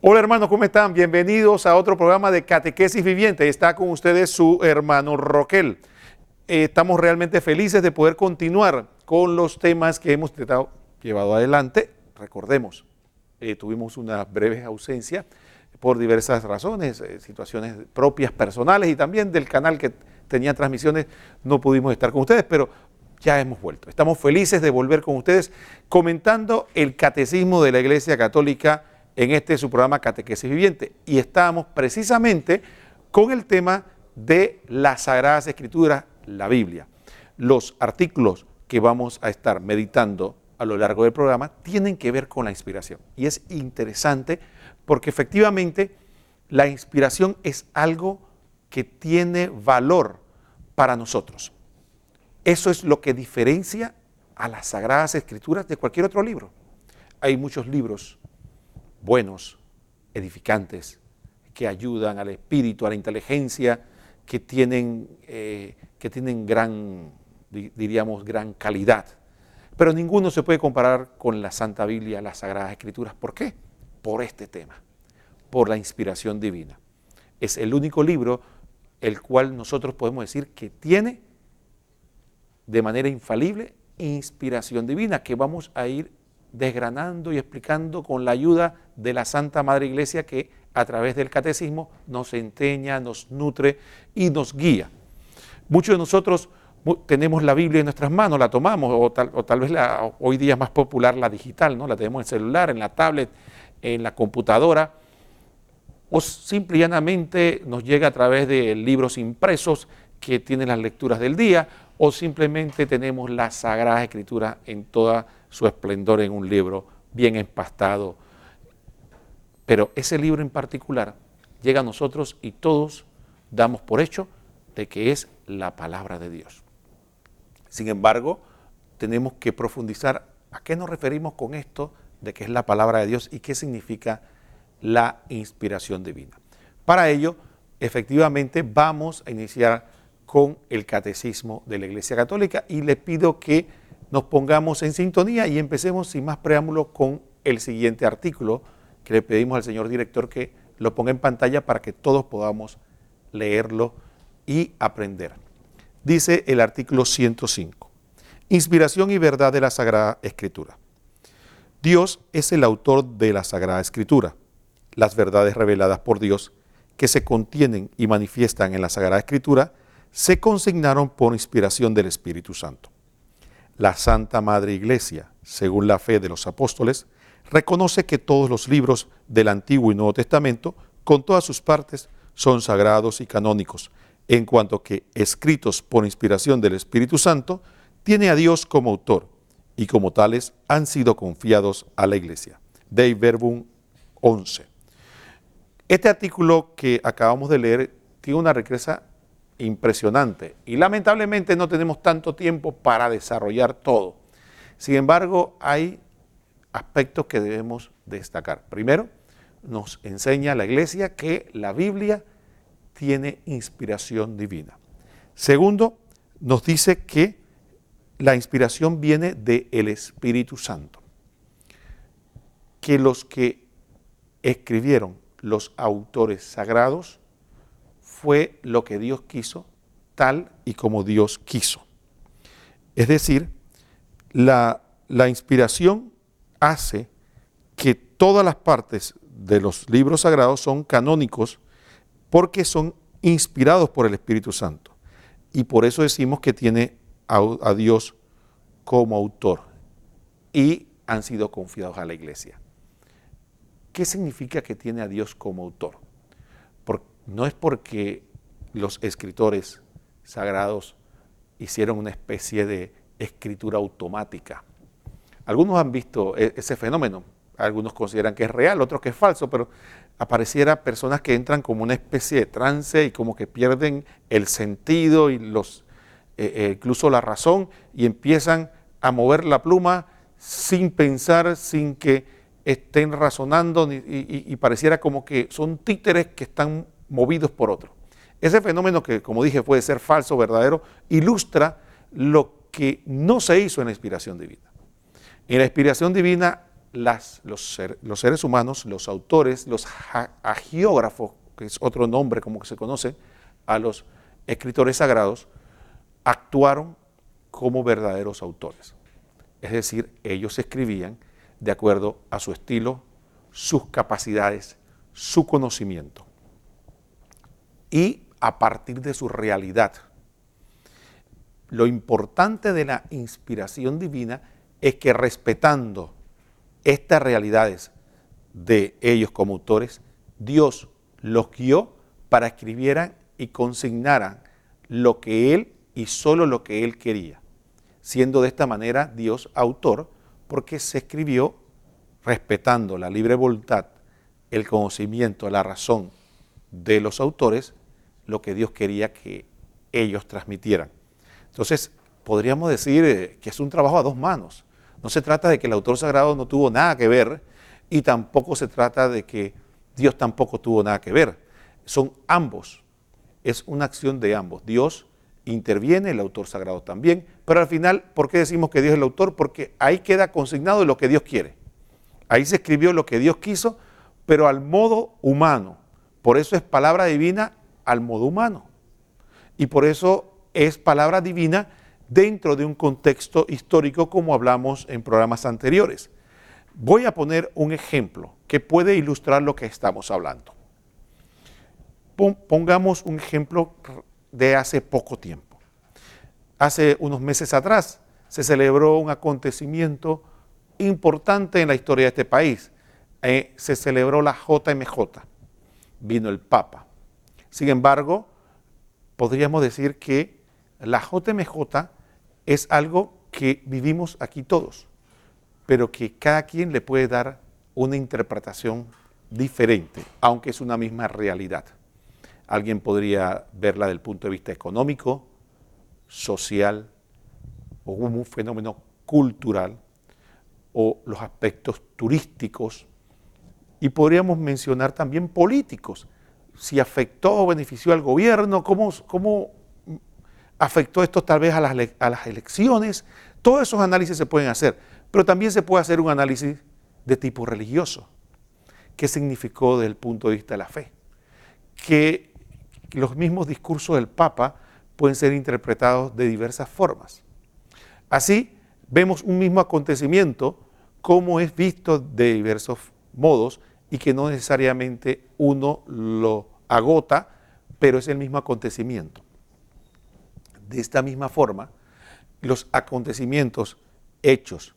Hola hermanos, ¿cómo están? Bienvenidos a otro programa de Catequesis Viviente. Está con ustedes su hermano Roquel. Estamos realmente felices de poder continuar con los temas que hemos llevado adelante. Recordemos, tuvimos una breve ausencia por diversas razones, situaciones propias, personales y también del canal que tenía transmisiones, no pudimos estar con ustedes, pero ya hemos vuelto. Estamos felices de volver con ustedes comentando el Catecismo de la Iglesia Católica en este su programa Catequesis Viviente. Y estamos precisamente con el tema de las Sagradas Escrituras, la Biblia. Los artículos que vamos a estar meditando a lo largo del programa tienen que ver con la inspiración. Y es interesante porque efectivamente la inspiración es algo que tiene valor para nosotros. Eso es lo que diferencia a las Sagradas Escrituras de cualquier otro libro. Hay muchos libros buenos, edificantes, que ayudan al espíritu, a la inteligencia, que tienen gran calidad. Pero ninguno se puede comparar con la Santa Biblia, las Sagradas Escrituras. ¿Por qué? Por este tema, por la inspiración divina. Es el único libro el cual nosotros podemos decir que tiene de manera infalible inspiración divina, que vamos a ir desgranando y explicando con la ayuda de la Santa Madre Iglesia, que a través del Catecismo nos enseña, nos nutre y nos guía. Muchos de nosotros tenemos la Biblia en nuestras manos, la tomamos, o tal vez hoy día es más popular la digital, ¿no? La tenemos en el celular, en la tablet, en la computadora, o simple y llanamente nos llega a través de libros impresos que tienen las lecturas del día, o simplemente tenemos la Sagrada Escritura en toda su esplendor en un libro bien empastado. Pero ese libro en particular llega a nosotros y todos damos por hecho de que es la palabra de Dios. Sin embargo, tenemos que profundizar a qué nos referimos con esto de que es la palabra de Dios y qué significa la inspiración divina. Para ello, efectivamente, vamos a iniciar con el Catecismo de la Iglesia Católica y le pido que nos pongamos en sintonía y empecemos sin más preámbulo con el siguiente artículo que le pedimos al señor director que lo ponga en pantalla para que todos podamos leerlo y aprender. Dice el artículo 105, inspiración y verdad de la Sagrada Escritura. Dios es el autor de la Sagrada Escritura. Las verdades reveladas por Dios que se contienen y manifiestan en la Sagrada Escritura se consignaron por inspiración del Espíritu Santo. La Santa Madre Iglesia, según la fe de los apóstoles, reconoce que todos los libros del Antiguo y Nuevo Testamento, con todas sus partes, son sagrados y canónicos, en cuanto que, escritos por inspiración del Espíritu Santo, tiene a Dios como autor, y como tales han sido confiados a la Iglesia. Dei Verbum 11. Este artículo que acabamos de leer tiene una riqueza impresionante y lamentablemente no tenemos tanto tiempo para desarrollar todo. Sin embargo, hay aspectos que debemos destacar. Primero, nos enseña la Iglesia que la Biblia tiene inspiración divina. Segundo, nos dice que la inspiración viene del Espíritu Santo. Que los que escribieron, los autores sagrados, fue lo que Dios quiso, tal y como Dios quiso. Es decir, la inspiración hace que todas las partes de los libros sagrados son canónicos porque son inspirados por el Espíritu Santo. Y por eso decimos que tiene a Dios como autor y han sido confiados a la Iglesia. ¿Qué significa que tiene a Dios como autor? No es porque los escritores sagrados hicieron una especie de escritura automática. Algunos han visto ese fenómeno, algunos consideran que es real, otros que es falso, pero apareciera personas que entran como una especie de trance y como que pierden el sentido y incluso la razón y empiezan a mover la pluma sin pensar, sin que estén razonando y pareciera como que son títeres que están movidos por otro. Ese fenómeno que, como dije, puede ser falso o verdadero, ilustra lo que no se hizo en la inspiración divina. En la inspiración divina los seres humanos, los autores, los agiógrafos, que es otro nombre como que se conoce a los escritores sagrados, actuaron como verdaderos autores. Es decir, ellos escribían de acuerdo a su estilo, sus capacidades, su conocimiento y a partir de su realidad. Lo importante de la inspiración divina es que respetando estas realidades de ellos como autores, Dios los guió para que escribieran y consignaran lo que Él y solo lo que Él quería, siendo de esta manera Dios autor, porque se escribió respetando la libre voluntad, el conocimiento, la razón de los autores, lo que Dios quería que ellos transmitieran. Entonces, podríamos decir que es un trabajo a dos manos. No se trata de que el autor sagrado no tuvo nada que ver y tampoco se trata de que Dios tampoco tuvo nada que ver. Son ambos. Es una acción de ambos. Dios interviene, el autor sagrado también, pero al final, ¿por qué decimos que Dios es el autor? Porque ahí queda consignado lo que Dios quiere. Ahí se escribió lo que Dios quiso, pero al modo humano. Por eso es palabra divina al modo humano. Y por eso es palabra divina dentro de un contexto histórico como hablamos en programas anteriores. Voy a poner un ejemplo que puede ilustrar lo que estamos hablando. Pongamos un ejemplo de hace poco tiempo. Hace unos meses atrás se celebró un acontecimiento importante en la historia de este país. Se celebró la JMJ. Vino el Papa. Sin embargo, podríamos decir que la JMJ es algo que vivimos aquí todos, pero que cada quien le puede dar una interpretación diferente, aunque es una misma realidad. Alguien podría verla desde el punto de vista económico, social, o como un fenómeno cultural, o los aspectos turísticos, y podríamos mencionar también políticos, si afectó o benefició al gobierno, cómo afectó esto tal vez a las elecciones. Todos esos análisis se pueden hacer, pero también se puede hacer un análisis de tipo religioso. ¿Qué significó desde el punto de vista de la fe? Que los mismos discursos del Papa pueden ser interpretados de diversas formas. Así, vemos un mismo acontecimiento, cómo es visto de diversos modos y que no necesariamente uno lo agota, pero es el mismo acontecimiento. De esta misma forma, los acontecimientos, hechos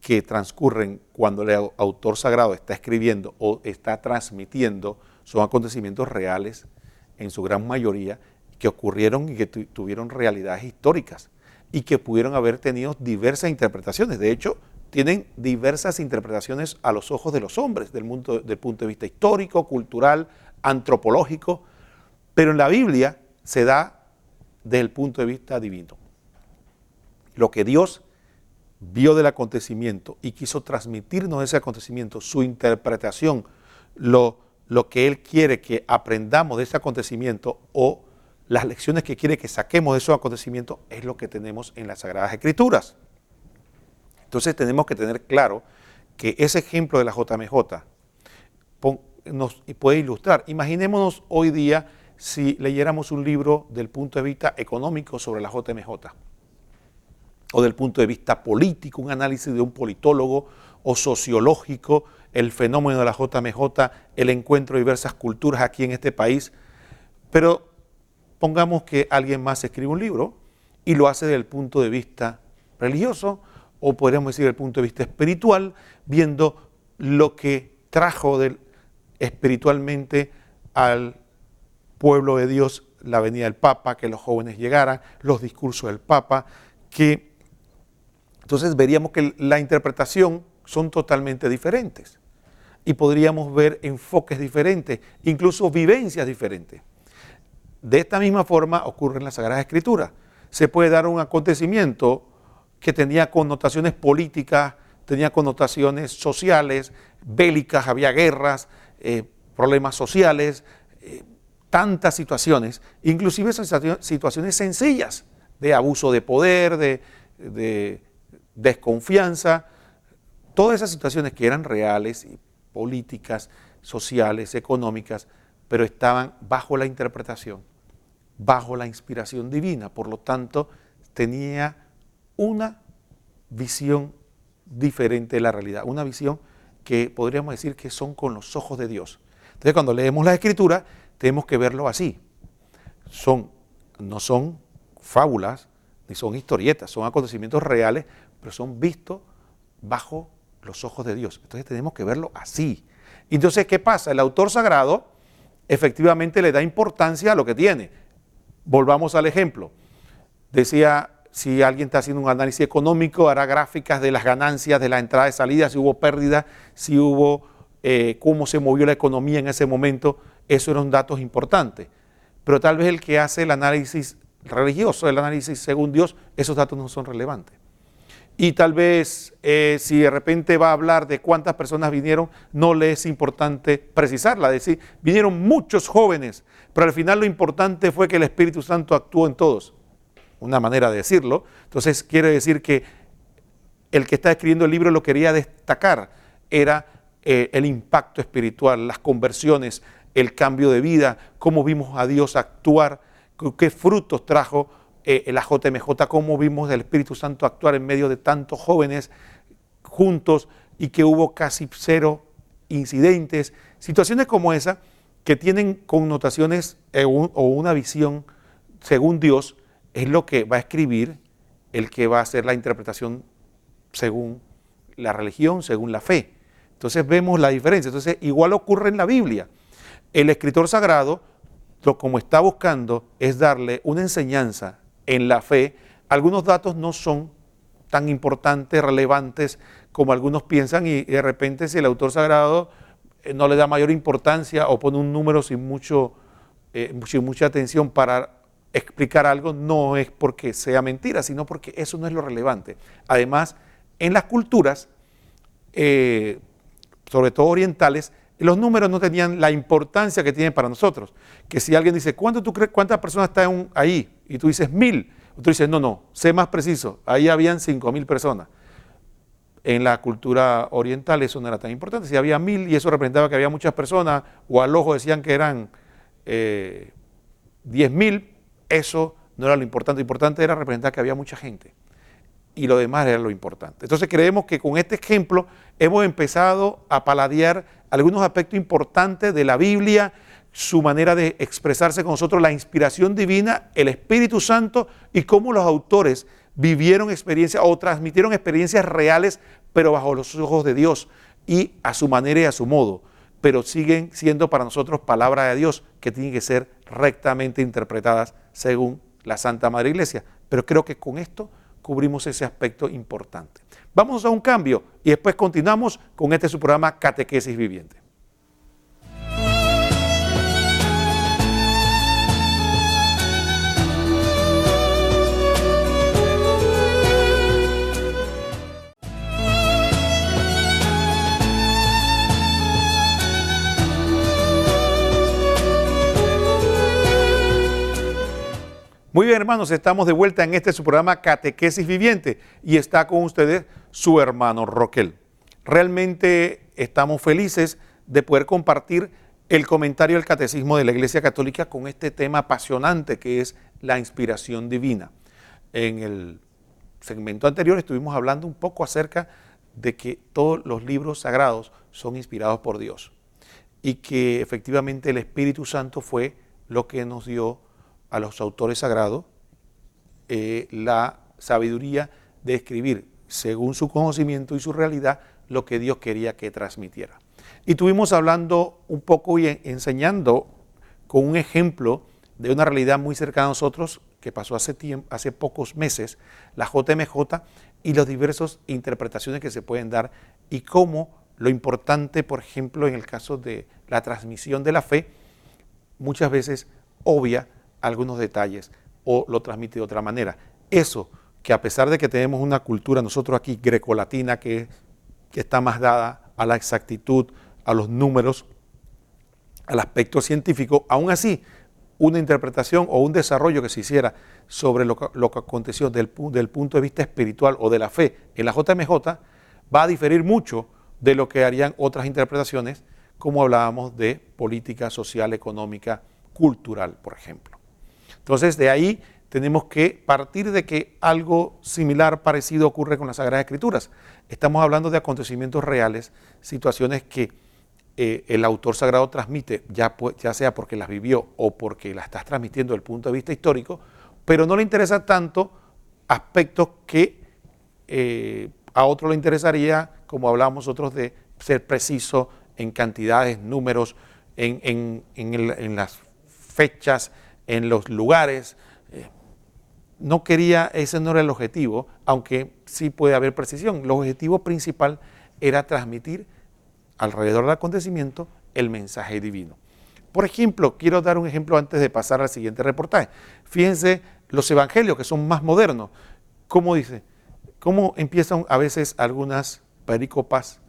que transcurren cuando el autor sagrado está escribiendo o está transmitiendo, son acontecimientos reales en su gran mayoría, que ocurrieron y que tuvieron realidades históricas y que pudieron haber tenido diversas interpretaciones. De hecho, tienen diversas interpretaciones a los ojos de los hombres, del punto de vista histórico, cultural, antropológico, pero en la Biblia se da desde el punto de vista divino. Lo que Dios vio del acontecimiento y quiso transmitirnos ese acontecimiento, su interpretación, lo que Él quiere que aprendamos de ese acontecimiento o las lecciones que quiere que saquemos de esos acontecimientos, es lo que tenemos en las Sagradas Escrituras. Entonces tenemos que tener claro que ese ejemplo de la JMJ nos puede ilustrar. Imaginémonos hoy día si leyéramos un libro del punto de vista económico sobre la JMJ, o del punto de vista político, un análisis de un politólogo o sociológico, el fenómeno de la JMJ, el encuentro de diversas culturas aquí en este país. Pero pongamos que alguien más escribe un libro y lo hace desde el punto de vista religioso, o podríamos decir desde el punto de vista espiritual, viendo lo que trajo espiritualmente al pueblo de Dios la venida del Papa, que los jóvenes llegaran, los discursos del Papa, que entonces veríamos que la interpretación son totalmente diferentes y podríamos ver enfoques diferentes, incluso vivencias diferentes. De esta misma forma ocurre en las Sagradas Escrituras. Se puede dar un acontecimiento que tenía connotaciones políticas, tenía connotaciones sociales, bélicas, había guerras, problemas sociales, tantas situaciones, inclusive son situaciones sencillas de abuso de poder, de desconfianza, todas esas situaciones que eran reales, y políticas, sociales, económicas, pero estaban bajo la interpretación, bajo la inspiración divina. Por lo tanto, tenía una visión diferente de la realidad, una visión que podríamos decir que son con los ojos de Dios. Entonces, cuando leemos la Escritura, tenemos que verlo así. No son fábulas, ni son historietas, son acontecimientos reales, pero son vistos bajo los ojos de Dios. Entonces tenemos que verlo así. Entonces, ¿qué pasa? El autor sagrado efectivamente le da importancia a lo que tiene. Volvamos al ejemplo. Decía, si alguien está haciendo un análisis económico, hará gráficas de las ganancias, de la entrada y salida, si hubo pérdida, si hubo cómo se movió la economía en ese momento. Esos eran datos importantes. Pero tal vez el que hace el análisis religioso, el análisis según Dios, esos datos no son relevantes. Y tal vez si de repente va a hablar de cuántas personas vinieron, no le es importante precisarla, decir, vinieron muchos jóvenes, pero al final lo importante fue que el Espíritu Santo actuó en todos. Una manera de decirlo. Entonces quiere decir que el que está escribiendo el libro lo quería destacar, era el impacto espiritual, las conversiones, el cambio de vida, cómo vimos a Dios actuar, qué frutos trajo la JMJ, cómo vimos el Espíritu Santo actuar en medio de tantos jóvenes juntos y que hubo casi 0 incidentes. Situaciones como esa que tienen connotaciones o una visión según Dios, es lo que va a escribir el que va a hacer la interpretación según la religión, según la fe. Entonces vemos la diferencia. Entonces igual ocurre en la Biblia. El escritor sagrado, como está buscando, es darle una enseñanza en la fe. Algunos datos no son tan importantes, relevantes como algunos piensan, y de repente si el autor sagrado no le da mayor importancia o pone un número sin mucha atención para explicar algo, no es porque sea mentira, sino porque eso no es lo relevante. Además, en las culturas, sobre todo orientales, los números no tenían la importancia que tienen para nosotros. Que si alguien dice, ¿cuánto tú crees, cuántas personas están ahí? Y tú dices 1000. O tú dices, no, sé más preciso, ahí habían 5000 personas. En la cultura oriental eso no era tan importante. Si había 1000 y eso representaba que había muchas personas, o al ojo decían que eran 10.000, eso no era lo importante era representar que había mucha gente. Y lo demás era lo importante. Entonces creemos que con este ejemplo hemos empezado a paladear algunos aspectos importantes de la Biblia, su manera de expresarse con nosotros, la inspiración divina, el Espíritu Santo y cómo los autores vivieron experiencias o transmitieron experiencias reales, pero bajo los ojos de Dios y a su manera y a su modo. Pero siguen siendo para nosotros palabra de Dios que tienen que ser rectamente interpretadas según la Santa Madre Iglesia. Pero creo que con esto cubrimos ese aspecto importante. Vamos a un cambio y después continuamos con su programa Catequesis Viviente. Muy bien, hermanos, estamos de vuelta en su programa Catequesis Viviente y está con ustedes su hermano Roquel. Realmente estamos felices de poder compartir el comentario del Catecismo de la Iglesia Católica con este tema apasionante que es la inspiración divina. En el segmento anterior estuvimos hablando un poco acerca de que todos los libros sagrados son inspirados por Dios y que efectivamente el Espíritu Santo fue lo que nos dio a los autores sagrados la sabiduría de escribir según su conocimiento y su realidad lo que Dios quería que transmitiera. Y estuvimos hablando un poco y enseñando con un ejemplo de una realidad muy cercana a nosotros que pasó hace pocos meses, la JMJ y las diversas interpretaciones que se pueden dar y cómo lo importante, por ejemplo, en el caso de la transmisión de la fe, muchas veces obvia algunos detalles o lo transmite de otra manera. Eso que a pesar de que tenemos una cultura nosotros aquí grecolatina que está más dada a la exactitud, a los números, al aspecto científico, aún así una interpretación o un desarrollo que se hiciera sobre lo que aconteció del punto de vista espiritual o de la fe en la JMJ va a diferir mucho de lo que harían otras interpretaciones, como hablábamos de política social, económica, cultural, por ejemplo. Entonces, de ahí tenemos que partir de que algo similar, parecido ocurre con las Sagradas Escrituras. Estamos hablando de acontecimientos reales, situaciones que el autor sagrado transmite, ya sea porque las vivió o porque las estás transmitiendo desde el punto de vista histórico, pero no le interesa tanto aspectos que a otro le interesaría, como hablábamos nosotros, de ser preciso en cantidades, números, en las fechas, en los lugares. No quería, ese no era el objetivo, aunque sí puede haber precisión. El objetivo principal era transmitir alrededor del acontecimiento el mensaje divino. Por ejemplo, quiero dar un ejemplo antes de pasar al siguiente reportaje. Fíjense los evangelios que son más modernos. ¿Cómo dice? ¿Cómo empiezan a veces algunas perícopas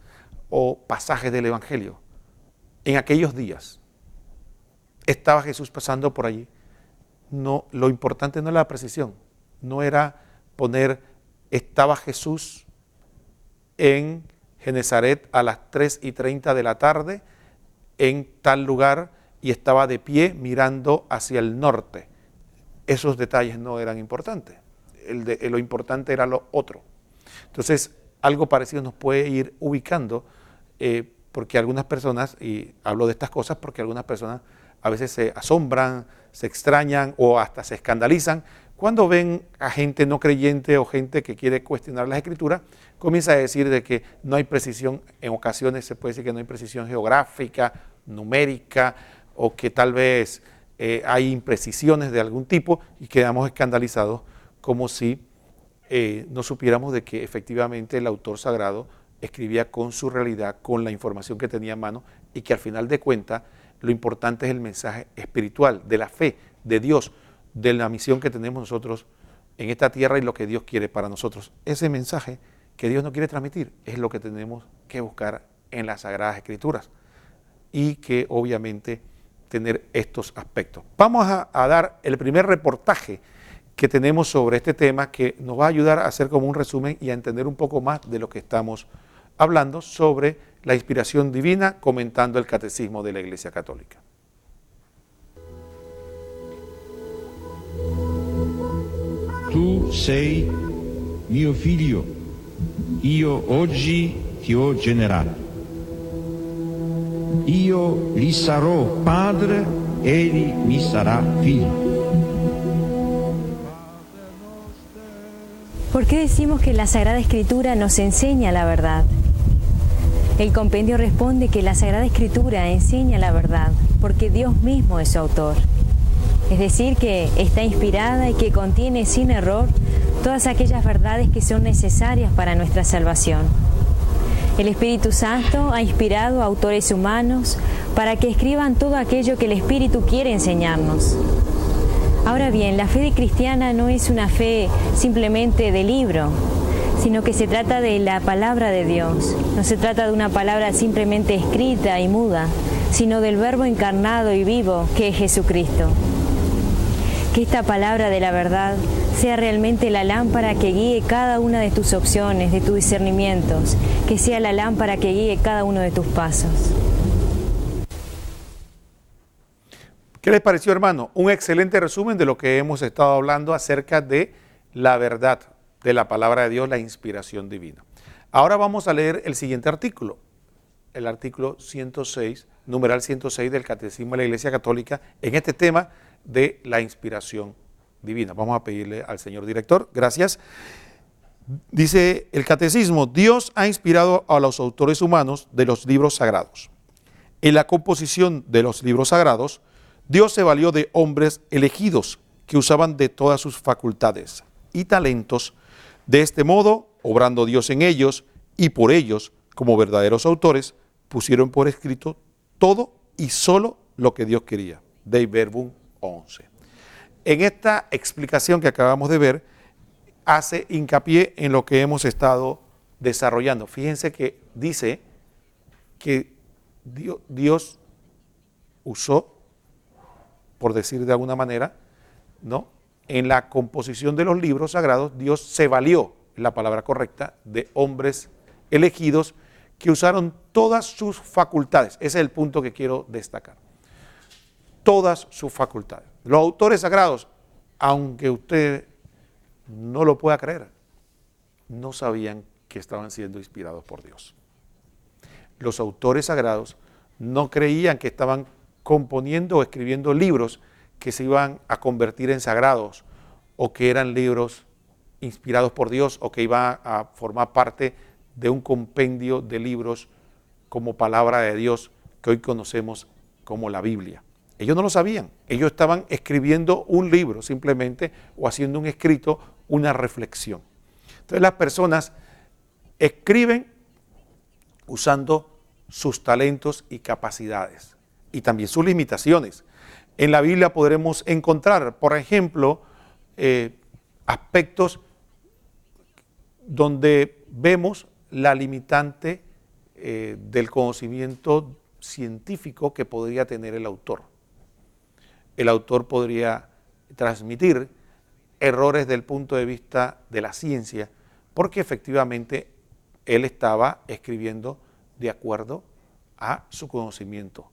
o pasajes del evangelio? En aquellos días estaba Jesús pasando por allí. No, lo importante no era la precisión, no era poner estaba Jesús en Genezaret a las 3:30 de la tarde en tal lugar y estaba de pie mirando hacia el norte. Esos detalles no eran importantes, lo importante era lo otro. Entonces, algo parecido nos puede ir ubicando, porque algunas personas, y hablo de estas cosas porque algunas personas a veces se asombran, se extrañan o hasta se escandalizan cuando ven a gente no creyente o gente que quiere cuestionar las Escrituras, comienza a decir de que no hay precisión, en ocasiones se puede decir que no hay precisión geográfica, numérica, o que tal vez hay imprecisiones de algún tipo y quedamos escandalizados como si no supiéramos de que efectivamente el autor sagrado escribía con su realidad, con la información que tenía en mano y que al final de cuentas lo importante es el mensaje espiritual de la fe, de Dios, de la misión que tenemos nosotros en esta tierra y lo que Dios quiere para nosotros. Ese mensaje que Dios nos quiere transmitir es lo que tenemos que buscar en las Sagradas Escrituras y que obviamente tener estos aspectos. Vamos a dar el primer reportaje que tenemos sobre este tema que nos va a ayudar a hacer como un resumen y a entender un poco más de lo que estamos hablando sobre la inspiración divina, comentando el Catecismo de la Iglesia Católica. Tu sei mio figlio, io oggi ti ho generato. Io gli sarò padre, egli mi sarà figlio. ¿Por qué decimos que la Sagrada Escritura nos enseña la verdad? El compendio responde que la Sagrada Escritura enseña la verdad, porque Dios mismo es su autor. Es decir, que está inspirada y que contiene sin error todas aquellas verdades que son necesarias para nuestra salvación. El Espíritu Santo ha inspirado a autores humanos para que escriban todo aquello que el Espíritu quiere enseñarnos. Ahora bien, la fe cristiana no es una fe simplemente de libro, sino que se trata de la palabra de Dios. No se trata de una palabra simplemente escrita y muda, sino del Verbo encarnado y vivo que es Jesucristo. Que esta palabra de la verdad sea realmente la lámpara que guíe cada una de tus opciones, de tus discernimientos, que sea la lámpara que guíe cada uno de tus pasos. ¿Qué les pareció, hermano? Un excelente resumen de lo que hemos estado hablando acerca de la verdad de la palabra de Dios, la inspiración divina. Ahora vamos a leer el siguiente artículo, el artículo 106, numeral 106 del Catecismo de la Iglesia Católica, en este tema de la inspiración divina. Vamos a pedirle al señor director, gracias. Dice el Catecismo: Dios ha inspirado a los autores humanos de los libros sagrados. En la composición de los libros sagrados, Dios se valió de hombres elegidos que usaban de todas sus facultades y talentos. De este modo, obrando Dios en ellos y por ellos, como verdaderos autores, pusieron por escrito todo y solo lo que Dios quería. Dei Verbum 11. En esta explicación que acabamos de ver, hace hincapié en lo que hemos estado desarrollando. Fíjense que dice que Dios usó, por decir de alguna manera, ¿no?, en la composición de los libros sagrados, Dios se valió, la palabra correcta, de hombres elegidos que usaron todas sus facultades. Ese es el punto que quiero destacar. Todas sus facultades. Los autores sagrados, aunque usted no lo pueda creer, no sabían que estaban siendo inspirados por Dios. Los autores sagrados no creían que estaban componiendo o escribiendo libros que se iban a convertir en sagrados o que eran libros inspirados por Dios o que iban a formar parte de un compendio de libros como palabra de Dios que hoy conocemos como la Biblia. Ellos no lo sabían, ellos estaban escribiendo un libro simplemente o haciendo un escrito, una reflexión. Entonces las personas escriben usando sus talentos y capacidades y también sus limitaciones. En la Biblia podremos encontrar, por ejemplo, aspectos donde vemos la limitante del conocimiento científico que podría tener el autor. El autor podría transmitir errores del punto de vista de la ciencia, porque efectivamente él estaba escribiendo de acuerdo a su conocimiento.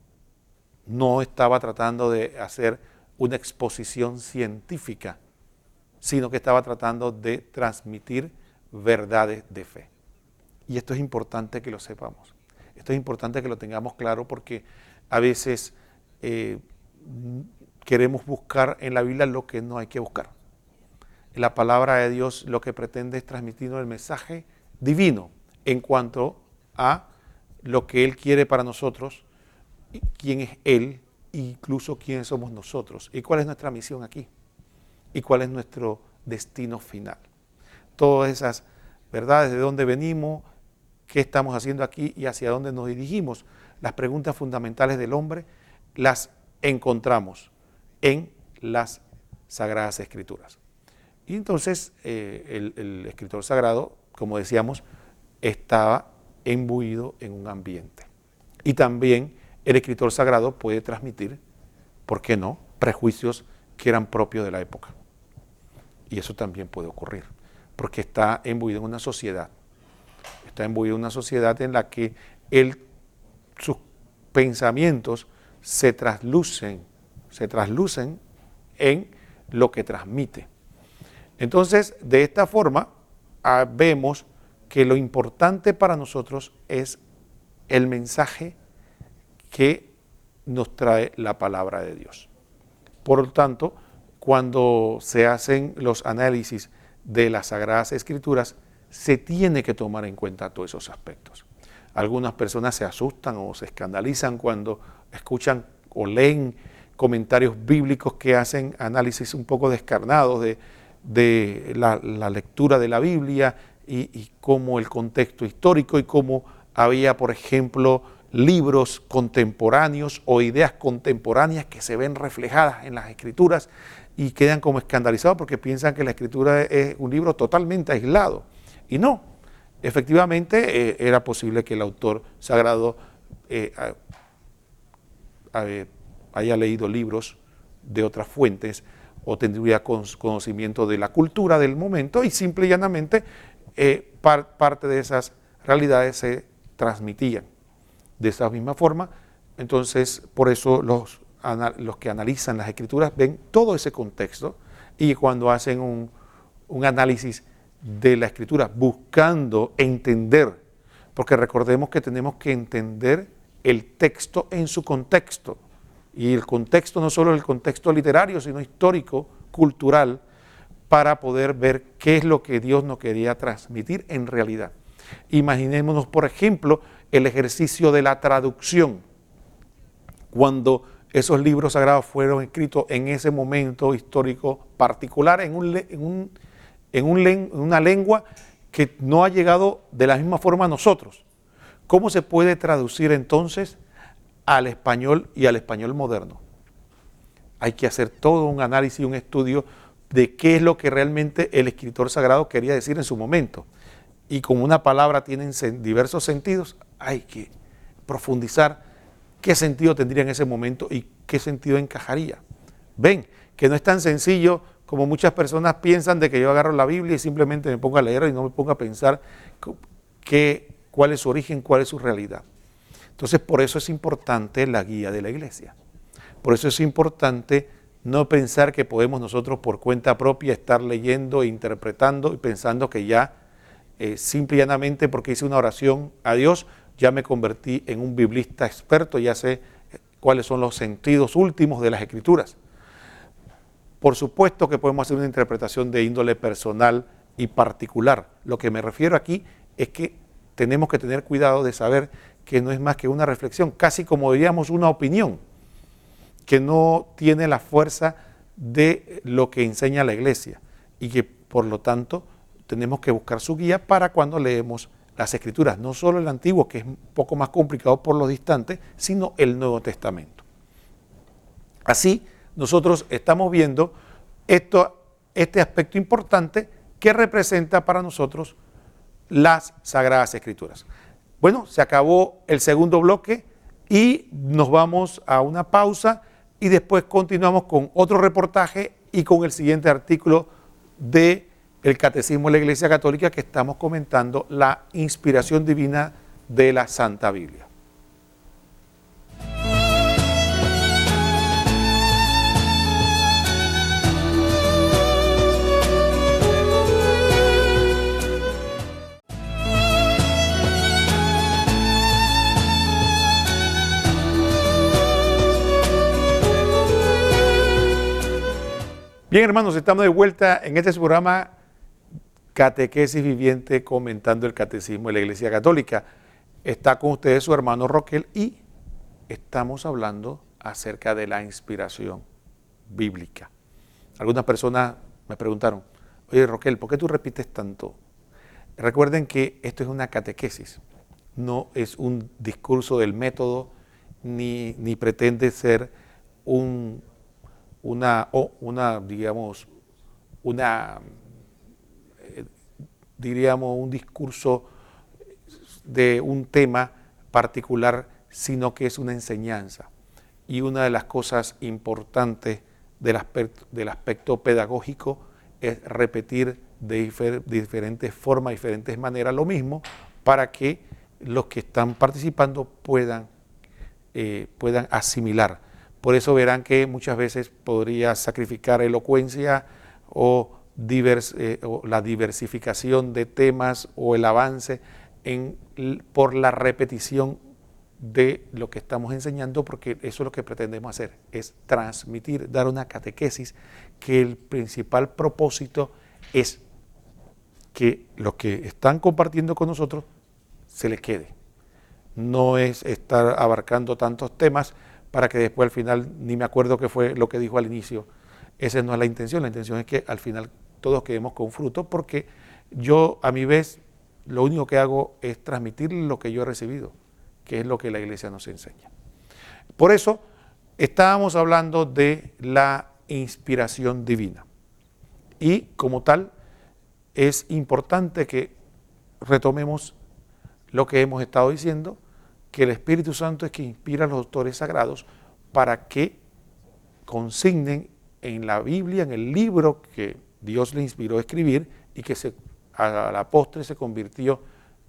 No estaba tratando de hacer una exposición científica, sino que estaba tratando de transmitir verdades de fe. Y esto es importante que lo sepamos. Esto es importante que lo tengamos claro porque a veces queremos buscar en la Biblia lo que no hay que buscar. En la palabra de Dios lo que pretende es transmitirnos el mensaje divino en cuanto a lo que Él quiere para nosotros, quién es Él, incluso quiénes somos nosotros y cuál es nuestra misión aquí y cuál es nuestro destino final. Todas esas verdades, de dónde venimos, qué estamos haciendo aquí y hacia dónde nos dirigimos, las preguntas fundamentales del hombre las encontramos en las Sagradas Escrituras. Y entonces el escritor sagrado, como decíamos, estaba imbuido en un ambiente. Y también el escritor sagrado puede transmitir, ¿por qué no?, prejuicios que eran propios de la época. Y eso también puede ocurrir, porque está imbuido en una sociedad. Está imbuido en una sociedad en la que sus pensamientos se traslucen en lo que transmite. Entonces, de esta forma, vemos que lo importante para nosotros es el mensaje que nos trae la palabra de Dios. Por lo tanto, cuando se hacen los análisis de las Sagradas Escrituras, se tiene que tomar en cuenta todos esos aspectos. Algunas personas se asustan o se escandalizan cuando escuchan o leen comentarios bíblicos que hacen análisis un poco descarnados de la lectura de la Biblia y cómo el contexto histórico y cómo había, por ejemplo, libros contemporáneos o ideas contemporáneas que se ven reflejadas en las Escrituras y quedan como escandalizados porque piensan que la Escritura es un libro totalmente aislado. Y no, efectivamente era posible que el autor sagrado haya leído libros de otras fuentes o tendría conocimiento de la cultura del momento y simple y llanamente parte de esas realidades se transmitían. De esa misma forma, entonces por eso los que analizan las Escrituras ven todo ese contexto y cuando hacen un análisis de la Escritura buscando entender, porque recordemos que tenemos que entender el texto en su contexto, y el contexto no solo el contexto literario, sino histórico, cultural, para poder ver qué es lo que Dios nos quería transmitir en realidad. Imaginémonos, por ejemplo, el ejercicio de la traducción, cuando esos libros sagrados fueron escritos en ese momento histórico particular, en una lengua que no ha llegado de la misma forma a nosotros. ¿Cómo se puede traducir entonces al español y al español moderno? Hay que hacer todo un análisis, un estudio de qué es lo que realmente el escritor sagrado quería decir en su momento. Y como una palabra tiene diversos sentidos, hay que profundizar qué sentido tendría en ese momento y qué sentido encajaría. Ven, que no es tan sencillo como muchas personas piensan de que yo agarro la Biblia y simplemente me pongo a leer y no me pongo a pensar cuál es su origen, cuál es su realidad. Entonces, por eso es importante la guía de la iglesia. Por eso es importante no pensar que podemos nosotros por cuenta propia estar leyendo e interpretando y pensando que ya simple y llanamente porque hice una oración a Dios, ya me convertí en un biblista experto, ya sé cuáles son los sentidos últimos de las Escrituras. Por supuesto que podemos hacer una interpretación de índole personal y particular. Lo que me refiero aquí es que tenemos que tener cuidado de saber que no es más que una reflexión, casi como diríamos una opinión, que no tiene la fuerza de lo que enseña la iglesia y que por lo tanto tenemos que buscar su guía para cuando leemos las Escrituras, no solo el Antiguo, que es un poco más complicado por lo distante, sino el Nuevo Testamento. Así, nosotros estamos viendo este aspecto importante que representa para nosotros las Sagradas Escrituras. Bueno, se acabó el segundo bloque y nos vamos a una pausa y después continuamos con otro reportaje y con el siguiente artículo del Catecismo de la Iglesia Católica que estamos comentando, la inspiración divina de la Santa Biblia. Bien, hermanos, estamos de vuelta en este programa Catequesis Viviente, comentando el Catecismo de la Iglesia Católica. Está con ustedes su hermano Roquel y estamos hablando acerca de la inspiración bíblica. Algunas personas me preguntaron, oye Roquel, ¿por qué tú repites tanto? Recuerden que esto es una catequesis, no es un discurso del método, ni pretende ser un discurso de un tema particular, sino que es una enseñanza. Y una de las cosas importantes del aspecto pedagógico es repetir de diferentes formas, diferentes maneras lo mismo, para que los que están participando puedan asimilar. Por eso verán que muchas veces podría sacrificar elocuencia o la diversificación de temas o el avance por la repetición de lo que estamos enseñando, porque eso es lo que pretendemos hacer, es transmitir, dar una catequesis, que el principal propósito es que lo que están compartiendo con nosotros se les quede. No es estar abarcando tantos temas para que después al final ni me acuerdo qué fue lo que dijo al inicio. Esa no es la intención es que al final todos quedemos con fruto, porque yo a mi vez lo único que hago es transmitir lo que yo he recibido, que es lo que la iglesia nos enseña. Por eso estábamos hablando de la inspiración divina y como tal es importante que retomemos lo que hemos estado diciendo, que el Espíritu Santo es que inspira a los autores sagrados para que consignen en la Biblia, en el libro que Dios le inspiró a escribir y que a la postre se convirtió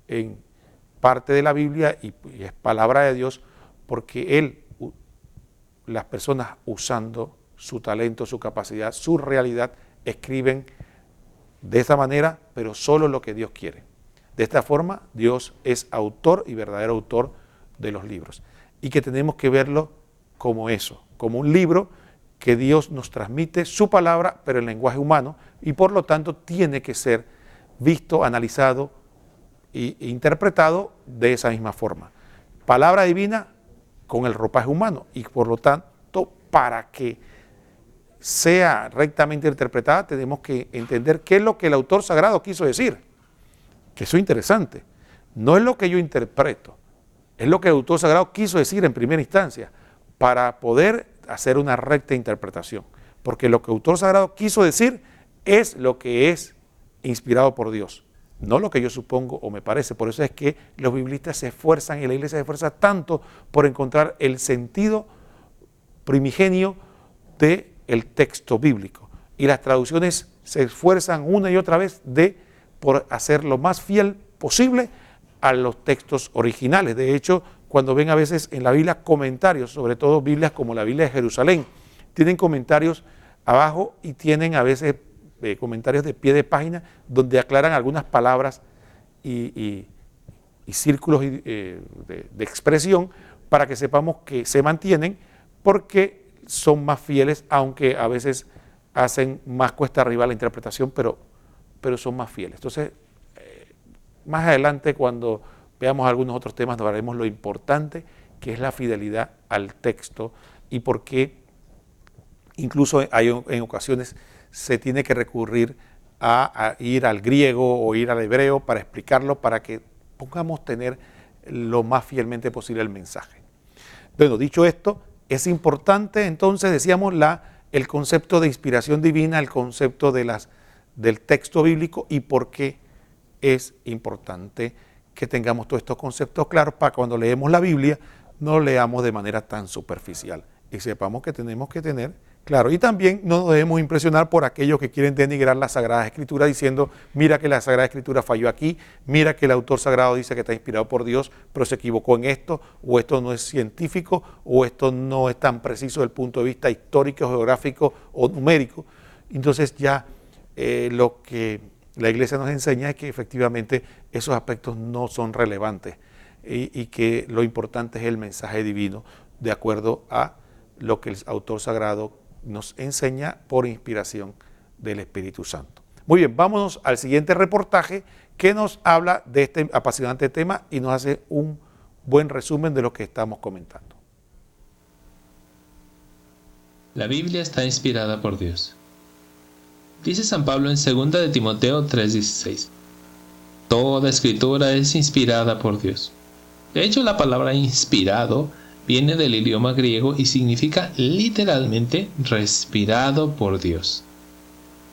en parte de la Biblia y es palabra de Dios, porque las personas usando su talento, su capacidad, su realidad, escriben de esa manera, pero solo lo que Dios quiere. De esta forma, Dios es autor y verdadero autor de los libros, y que tenemos que verlo como eso, como un libro que Dios nos transmite su palabra, pero en lenguaje humano, y por lo tanto tiene que ser visto, analizado e interpretado de esa misma forma. Palabra divina con el ropaje humano, y por lo tanto, para que sea rectamente interpretada, tenemos que entender qué es lo que el autor sagrado quiso decir, que eso es interesante. No es lo que yo interpreto, es lo que el autor sagrado quiso decir en primera instancia para poder hacer una recta interpretación. Porque lo que el autor sagrado quiso decir es lo que es inspirado por Dios, no lo que yo supongo o me parece. Por eso es que los biblistas se esfuerzan y la iglesia se esfuerza tanto por encontrar el sentido primigenio del texto bíblico. Y las traducciones se esfuerzan una y otra vez por hacer lo más fiel posible a los textos originales. De hecho, cuando ven a veces en la Biblia comentarios, sobre todo Biblias como la Biblia de Jerusalén, tienen comentarios abajo y tienen a veces comentarios de pie de página donde aclaran algunas palabras y círculos de expresión para que sepamos que se mantienen porque son más fieles, aunque a veces hacen más cuesta arriba la interpretación, pero son más fieles. Entonces, más adelante cuando veamos algunos otros temas nos veremos lo importante que es la fidelidad al texto y por qué incluso en ocasiones se tiene que recurrir a ir al griego o ir al hebreo para explicarlo, para que podamos tener lo más fielmente posible el mensaje. Bueno, dicho esto, es importante entonces, decíamos, el concepto de inspiración divina, el concepto del texto bíblico y por qué es importante que tengamos todos estos conceptos claros para cuando leemos la Biblia no lo leamos de manera tan superficial y sepamos que tenemos que tener claro. Y también no nos debemos impresionar por aquellos que quieren denigrar la Sagrada Escritura diciendo, mira que la Sagrada Escritura falló aquí, mira que el autor sagrado dice que está inspirado por Dios, pero se equivocó en esto, o esto no es científico, o esto no es tan preciso desde el punto de vista histórico, geográfico o numérico. Entonces ya lo que la Iglesia nos enseña es que efectivamente esos aspectos no son relevantes y que lo importante es el mensaje divino de acuerdo a lo que el autor sagrado nos enseña por inspiración del Espíritu Santo. Muy bien, vámonos al siguiente reportaje que nos habla de este apasionante tema y nos hace un buen resumen de lo que estamos comentando. La Biblia está inspirada por Dios. Dice San Pablo en 2 de Timoteo 3:16. Toda escritura es inspirada por Dios. De hecho, la palabra inspirado viene del idioma griego y significa literalmente respirado por Dios.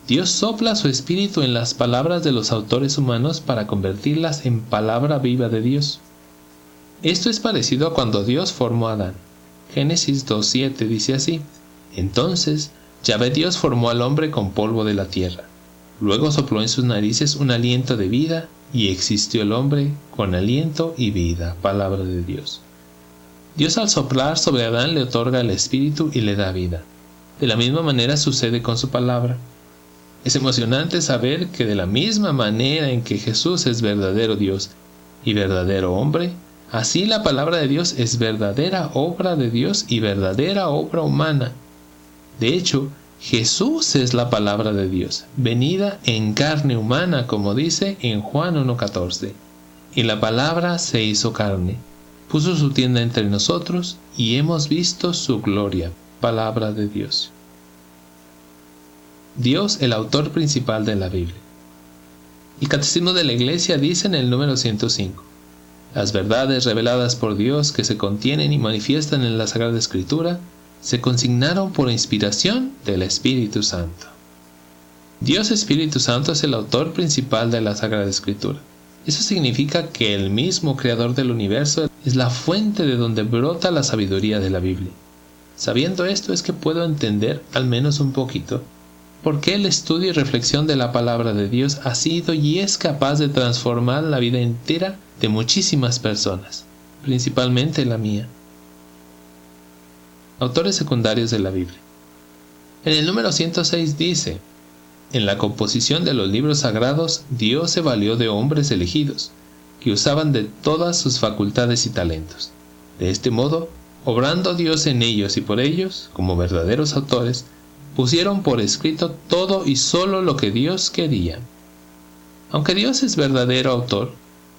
Dios sopla su espíritu en las palabras de los autores humanos para convertirlas en palabra viva de Dios. Esto es parecido a cuando Dios formó a Adán. Génesis 2:7 dice así: Entonces Yahvé Dios formó al hombre con polvo de la tierra. Luego sopló en sus narices un aliento de vida y existió el hombre con aliento y vida. Palabra de Dios. Dios al soplar sobre Adán le otorga el espíritu y le da vida. De la misma manera sucede con su palabra. Es emocionante saber que de la misma manera en que Jesús es verdadero Dios y verdadero hombre, así la palabra de Dios es verdadera obra de Dios y verdadera obra humana. De hecho, Jesús es la palabra de Dios, venida en carne humana, como dice en Juan 1:14. Y la palabra se hizo carne, puso su tienda entre nosotros y hemos visto su gloria. Palabra de Dios. Dios, el autor principal de la Biblia. El Catecismo de la Iglesia dice en el número 105: Las verdades reveladas por Dios que se contienen y manifiestan en la Sagrada Escritura se consignaron por inspiración del Espíritu Santo. Dios Espíritu Santo es el autor principal de la Sagrada Escritura. Eso significa que el mismo Creador del universo es la fuente de donde brota la sabiduría de la Biblia. Sabiendo esto es que puedo entender, al menos un poquito, por qué el estudio y reflexión de la palabra de Dios ha sido y es capaz de transformar la vida entera de muchísimas personas, principalmente la mía. Autores secundarios de la Biblia. En el número 106 dice: En la composición de los libros sagrados, Dios se valió de hombres elegidos, que usaban de todas sus facultades y talentos. De este modo, obrando Dios en ellos y por ellos, como verdaderos autores, pusieron por escrito todo y solo lo que Dios quería. Aunque Dios es verdadero autor,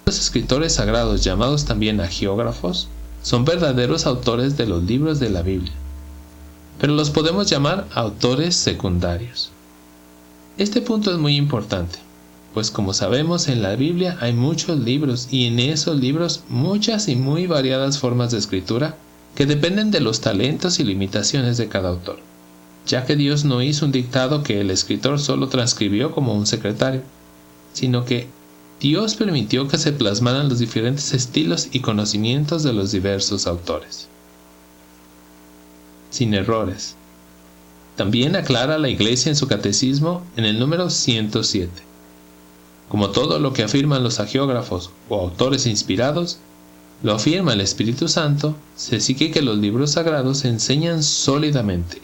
los escritores sagrados, llamados también hagiógrafos, son verdaderos autores de los libros de la Biblia, pero los podemos llamar autores secundarios. Este punto es muy importante, pues como sabemos en la Biblia hay muchos libros y en esos libros muchas y muy variadas formas de escritura que dependen de los talentos y limitaciones de cada autor, ya que Dios no hizo un dictado que el escritor solo transcribió como un secretario, sino que Dios permitió que se plasmaran los diferentes estilos y conocimientos de los diversos autores. Sin errores. También aclara la Iglesia en su catecismo en el número 107. Como todo lo que afirman los hagiógrafos o autores inspirados, lo afirma el Espíritu Santo, se sigue que los libros sagrados enseñan sólidamente,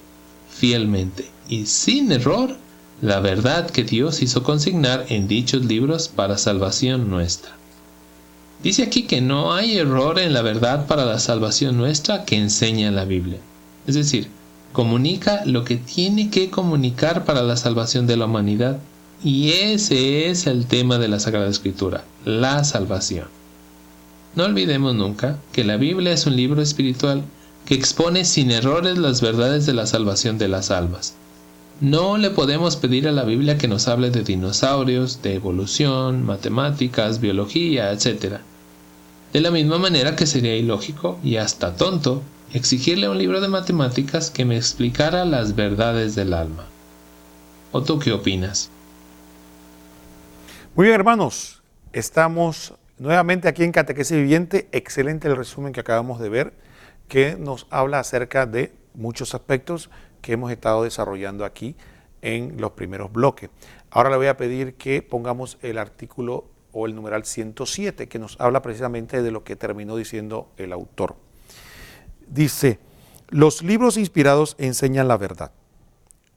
fielmente y sin error la verdad que Dios hizo consignar en dichos libros para salvación nuestra. Dice aquí que no hay error en la verdad para la salvación nuestra que enseña la Biblia. Es decir, comunica lo que tiene que comunicar para la salvación de la humanidad. Y ese es el tema de la Sagrada Escritura, la salvación. No olvidemos nunca que la Biblia es un libro espiritual que expone sin errores las verdades de la salvación de las almas. No le podemos pedir a la Biblia que nos hable de dinosaurios, de evolución, matemáticas, biología, etc. De la misma manera que sería ilógico y hasta tonto exigirle a un libro de matemáticas que me explicara las verdades del alma. ¿O tú qué opinas? Muy bien, hermanos, estamos nuevamente aquí en Catequesis Viviente. Excelente el resumen que acabamos de ver, que nos habla acerca de muchos aspectos que hemos estado desarrollando aquí en los primeros bloques. Ahora le voy a pedir que pongamos el artículo o el numeral 107, que nos habla precisamente de lo que terminó diciendo el autor. Dice, los libros inspirados enseñan la verdad.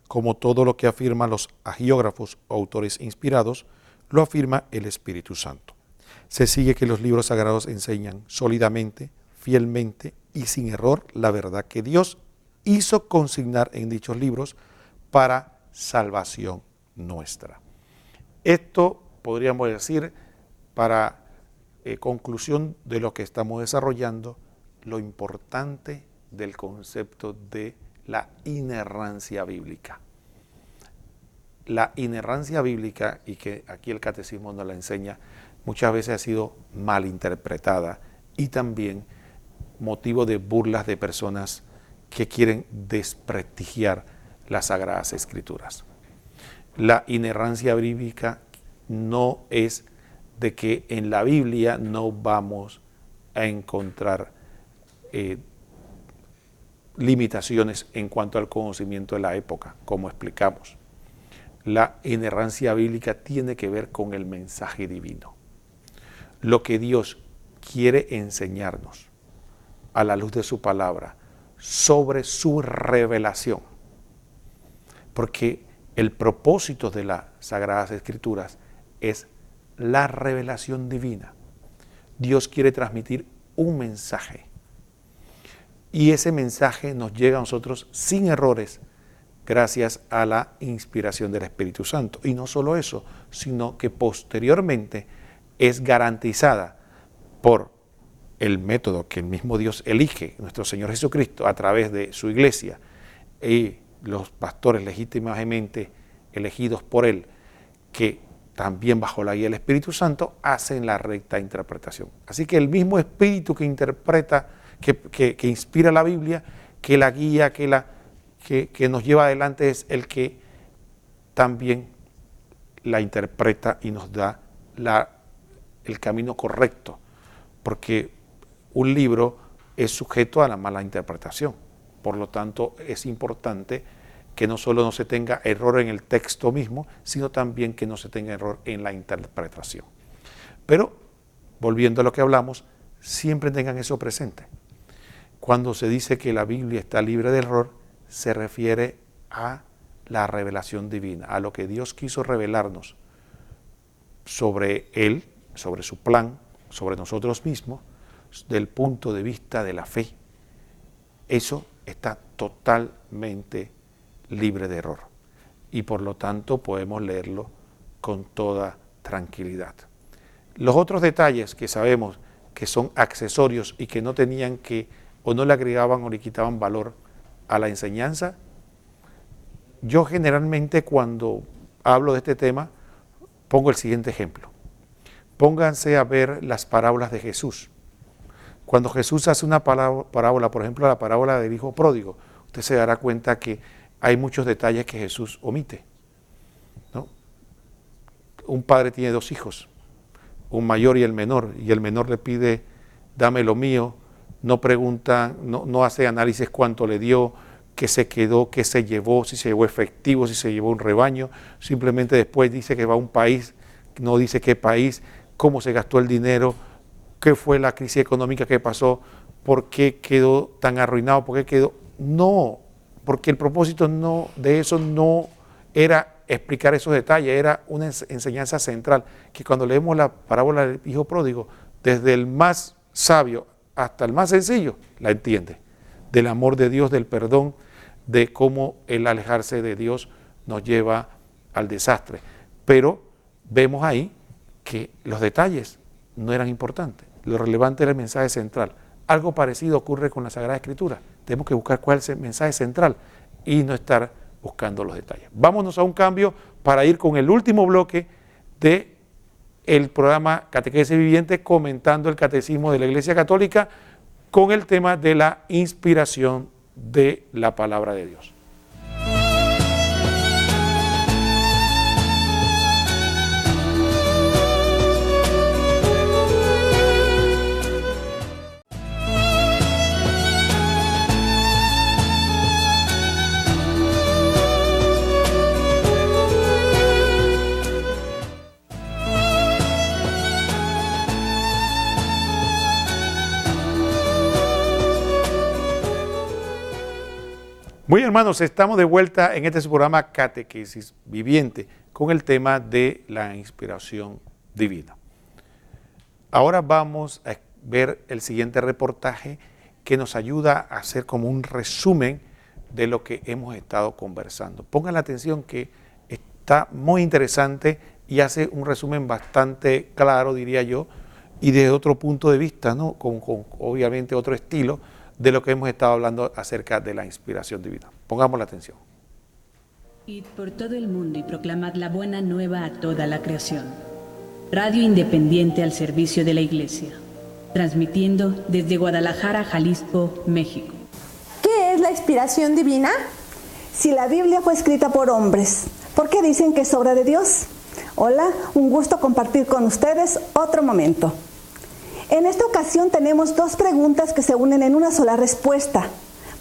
Como todo lo que afirman los hagiógrafos o autores inspirados, lo afirma el Espíritu Santo. Se sigue que los libros sagrados enseñan sólidamente, fielmente y sin error la verdad que Dios hizo consignar en dichos libros para salvación nuestra. Esto podríamos decir, para conclusión de lo que estamos desarrollando, lo importante del concepto de la inerrancia bíblica. La inerrancia bíblica, y que aquí el catecismo nos la enseña, muchas veces ha sido mal interpretada y también motivo de burlas de personas que quieren desprestigiar las Sagradas Escrituras. La inerrancia bíblica no es de que en la Biblia no vamos a encontrar limitaciones en cuanto al conocimiento de la época, como explicamos. La inerrancia bíblica tiene que ver con el mensaje divino. Lo que Dios quiere enseñarnos a la luz de su palabra sobre su revelación. Porque el propósito de las Sagradas Escrituras es la revelación divina. Dios quiere transmitir un mensaje. Y ese mensaje nos llega a nosotros sin errores, gracias a la inspiración del Espíritu Santo. Y no solo eso, sino que posteriormente es garantizada por el método que el mismo Dios elige, nuestro Señor Jesucristo, a través de su iglesia y los pastores legítimamente elegidos por Él, que también bajo la guía del Espíritu Santo hacen la recta interpretación. Así que el mismo Espíritu que interpreta, que inspira la Biblia, que la guía, que nos lleva adelante, es el que también la interpreta y nos da el camino correcto, porque un libro es sujeto a la mala interpretación. Por lo tanto, es importante que no solo no se tenga error en el texto mismo, sino también que no se tenga error en la interpretación. Pero, volviendo a lo que hablamos, siempre tengan eso presente. Cuando se dice que la Biblia está libre de error, se refiere a la revelación divina, a lo que Dios quiso revelarnos sobre Él, sobre su plan, sobre nosotros mismos, del punto de vista de la fe. Eso está totalmente libre de error y por lo tanto podemos leerlo con toda tranquilidad. Los otros detalles que sabemos que son accesorios y que no tenían que, o no le agregaban o le quitaban valor a la enseñanza, yo generalmente cuando hablo de este tema pongo el siguiente ejemplo. Pónganse a ver las parábolas de Jesús. Cuando Jesús hace una parábola, por ejemplo la parábola del hijo pródigo, usted se dará cuenta que hay muchos detalles que Jesús omite, ¿no? Un padre tiene dos hijos, un mayor y el menor le pide, dame lo mío, no pregunta, no hace análisis cuánto le dio, qué se quedó, qué se llevó, si se llevó efectivo, si se llevó un rebaño, simplemente después dice que va a un país no dice qué país, cómo se gastó el dinero, qué fue la crisis económica que pasó, por qué quedó tan arruinado, por qué quedó... No, porque el propósito de eso no era explicar esos detalles, era una enseñanza central, que cuando leemos la parábola del hijo pródigo, desde el más sabio hasta el más sencillo, la entiende, del amor de Dios, del perdón, de cómo el alejarse de Dios nos lleva al desastre. Pero vemos ahí que los detalles no eran importantes, lo relevante era el mensaje central. Algo parecido ocurre con la Sagrada Escritura, tenemos que buscar cuál es el mensaje central y no estar buscando los detalles. Vámonos a un cambio para ir con el último bloque del programa Catequesis Viviente, comentando el Catecismo de la Iglesia Católica con el tema de la inspiración de la palabra de Dios. Muy bien, hermanos, estamos de vuelta en este programa Catequesis Viviente con el tema de la inspiración divina. Ahora vamos a ver el siguiente reportaje que nos ayuda a hacer como un resumen de lo que hemos estado conversando. Pongan la atención que está muy interesante y hace un resumen bastante claro, diría yo, y desde otro punto de vista, ¿no? Con obviamente otro estilo, de lo que hemos estado hablando acerca de la inspiración divina. Pongamos la atención. Id por todo el mundo y proclamad la buena nueva a toda la creación. Radio independiente al servicio de la Iglesia, transmitiendo desde Guadalajara, Jalisco, México. ¿Qué es la inspiración divina? Si la Biblia fue escrita por hombres, ¿por qué dicen que es obra de Dios? Hola, un gusto compartir con ustedes otro momento. En esta ocasión tenemos dos preguntas que se unen en una sola respuesta,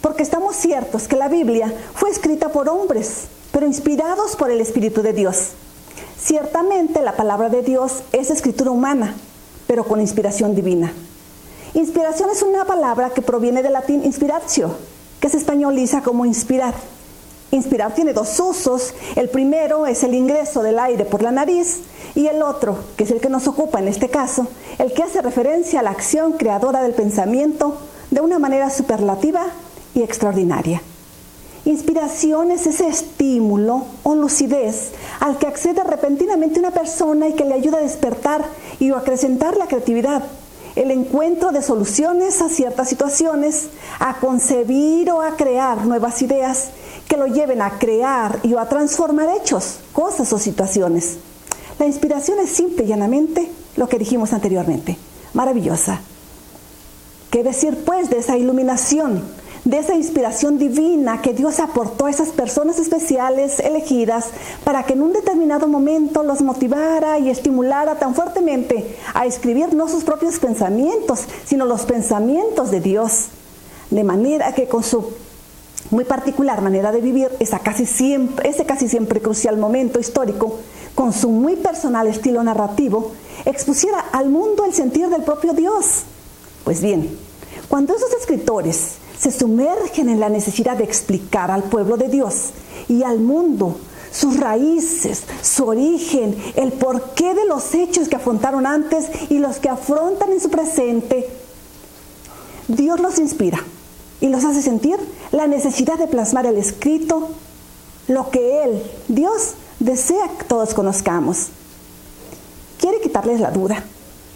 porque estamos ciertos que la Biblia fue escrita por hombres, pero inspirados por el Espíritu de Dios. Ciertamente la palabra de Dios es escritura humana, pero con inspiración divina. Inspiración es una palabra que proviene del latín inspiratio, que se españoliza como inspirar. Inspirar tiene dos usos. El primero es el ingreso del aire por la nariz y el otro, que es el que nos ocupa en este caso, el que hace referencia a la acción creadora del pensamiento de una manera superlativa y extraordinaria. Inspiración es ese estímulo o lucidez al que accede repentinamente una persona y que le ayuda a despertar y a acrecentar la creatividad, el encuentro de soluciones a ciertas situaciones, a concebir o a crear nuevas ideas que lo lleven a crear y a transformar hechos, cosas o situaciones. La inspiración es simple y llanamente lo que dijimos anteriormente, maravillosa. ¿Qué decir pues de esa iluminación, de esa inspiración divina que Dios aportó a esas personas especiales elegidas para que en un determinado momento los motivara y estimulara tan fuertemente a escribir no sus propios pensamientos, sino los pensamientos de Dios? De manera que con su muy particular manera de vivir, ese casi siempre crucial momento histórico, con su muy personal estilo narrativo, expusiera al mundo el sentir del propio Dios. Pues bien, cuando esos escritores se sumergen en la necesidad de explicar al pueblo de Dios y al mundo sus raíces, su origen, el porqué de los hechos que afrontaron antes y los que afrontan en su presente, Dios los inspira y los hace sentir la necesidad de plasmar el escrito, lo que Él, Dios, desea que todos conozcamos. Quiere quitarles la duda,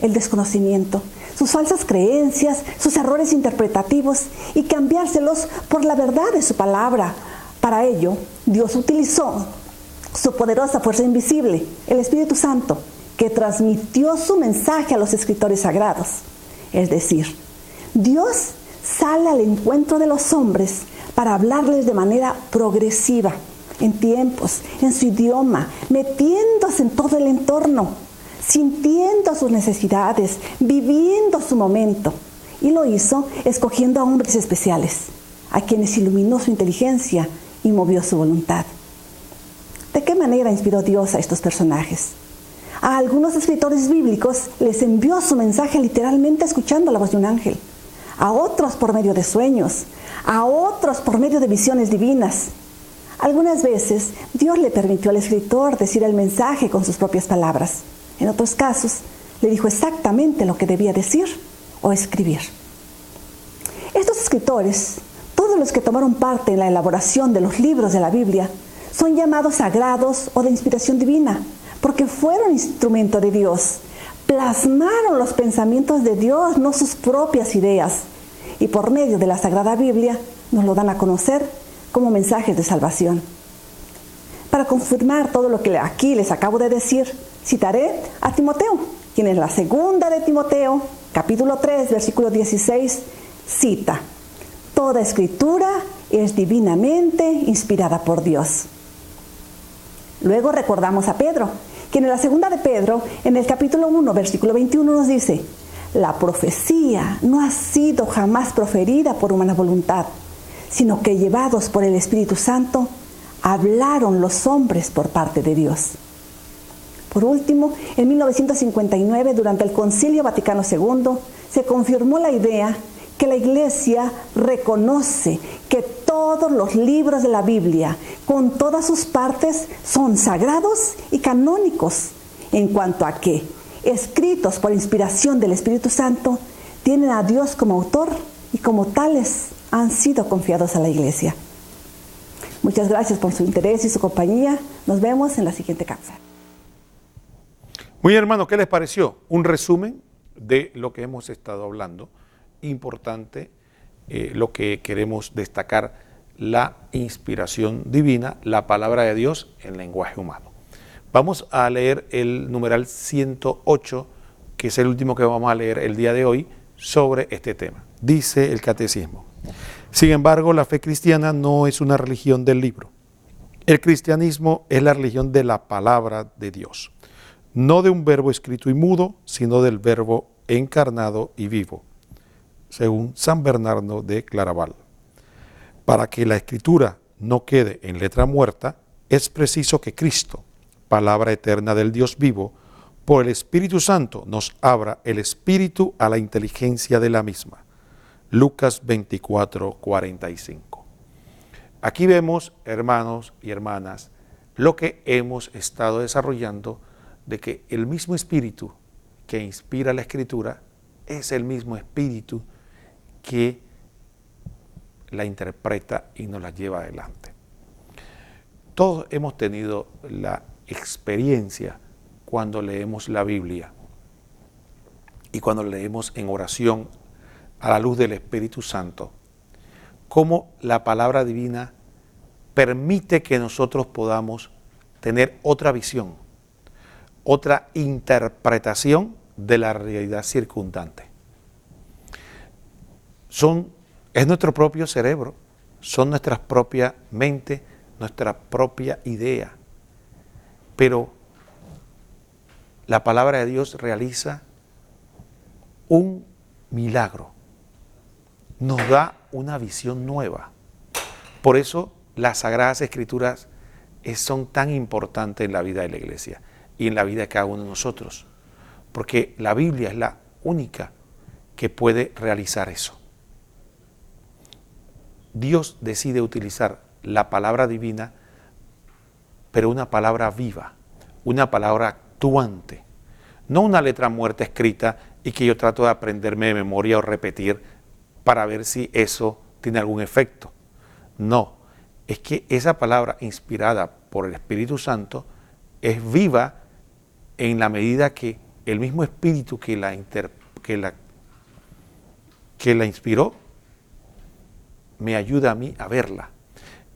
el desconocimiento, sus falsas creencias, sus errores interpretativos y cambiárselos por la verdad de su palabra. Para ello, Dios utilizó su poderosa fuerza invisible, el Espíritu Santo, que transmitió su mensaje a los escritores sagrados. Es decir, Dios sale al encuentro de los hombres para hablarles de manera progresiva, en tiempos, en su idioma, metiéndose en todo el entorno, sintiendo sus necesidades, viviendo su momento. Y lo hizo escogiendo a hombres especiales, a quienes iluminó su inteligencia y movió su voluntad. ¿De qué manera inspiró Dios a estos personajes? A algunos escritores bíblicos les envió su mensaje literalmente escuchando la voz de un ángel. A otros por medio de sueños. A otros por medio de visiones divinas. Algunas veces Dios le permitió al escritor decir el mensaje con sus propias palabras. En otros casos, le dijo exactamente lo que debía decir o escribir. Estos escritores, todos los que tomaron parte en la elaboración de los libros de la Biblia, son llamados sagrados o de inspiración divina, porque fueron instrumento de Dios. Plasmaron los pensamientos de Dios, no sus propias ideas. Y por medio de la Sagrada Biblia nos lo dan a conocer como mensajes de salvación. Para confirmar todo lo que aquí les acabo de decir, citaré a Timoteo, quien en la segunda de Timoteo, capítulo 3, versículo 16, cita: toda escritura es divinamente inspirada por Dios. Luego recordamos a Pedro, quien en la segunda de Pedro, en el capítulo 1, versículo 21, nos dice: la profecía no ha sido jamás proferida por humana voluntad, sino que llevados por el Espíritu Santo, hablaron los hombres por parte de Dios. Por último, en 1959, durante el Concilio Vaticano II, se confirmó la idea que la Iglesia reconoce que todos los libros de la Biblia, con todas sus partes, son sagrados y canónicos, en cuanto a que, escritos por inspiración del Espíritu Santo, tienen a Dios como autor y como tales han sido confiados a la Iglesia. Muchas gracias por su interés y su compañía. Nos vemos en la siguiente cápsula. Muy bien, hermano, ¿qué les pareció? Un resumen de lo que hemos estado hablando. Importante lo que queremos destacar: la inspiración divina, la palabra de Dios en lenguaje humano. Vamos a leer el numeral 108, que es el último que vamos a leer el día de hoy sobre este tema. Dice el catecismo: sin embargo, la fe cristiana no es una religión del libro. El cristianismo es la religión de la palabra de Dios, no de un verbo escrito y mudo, sino del verbo encarnado y vivo, según San Bernardo de Claraval. Para que la escritura no quede en letra muerta, es preciso que Cristo, palabra eterna del Dios vivo, por el Espíritu Santo nos abra el espíritu a la inteligencia de la misma. Lucas 24, 45. Aquí vemos, hermanos y hermanas, lo que hemos estado desarrollando, de que el mismo espíritu que inspira la escritura es el mismo espíritu que la interpreta y nos la lleva adelante. Todos hemos tenido la experiencia cuando leemos la Biblia y cuando leemos en oración a la luz del Espíritu Santo, cómo la palabra divina permite que nosotros podamos tener otra visión, otra interpretación de la realidad circundante. Es nuestro propio cerebro, son nuestra propia mente, nuestra propia idea. Pero la palabra de Dios realiza un milagro, nos da una visión nueva. Por eso las Sagradas Escrituras son tan importantes en la vida de la Iglesia y en la vida de cada uno de nosotros, porque la Biblia es la única que puede realizar eso. Dios decide utilizar la palabra divina, pero una palabra viva, una palabra actuante, no una letra muerta escrita y que yo trato de aprenderme de memoria o repetir para ver si eso tiene algún efecto. No, es que esa palabra inspirada por el Espíritu Santo es viva en la medida que el mismo Espíritu que la inspiró me ayuda a mí a verla.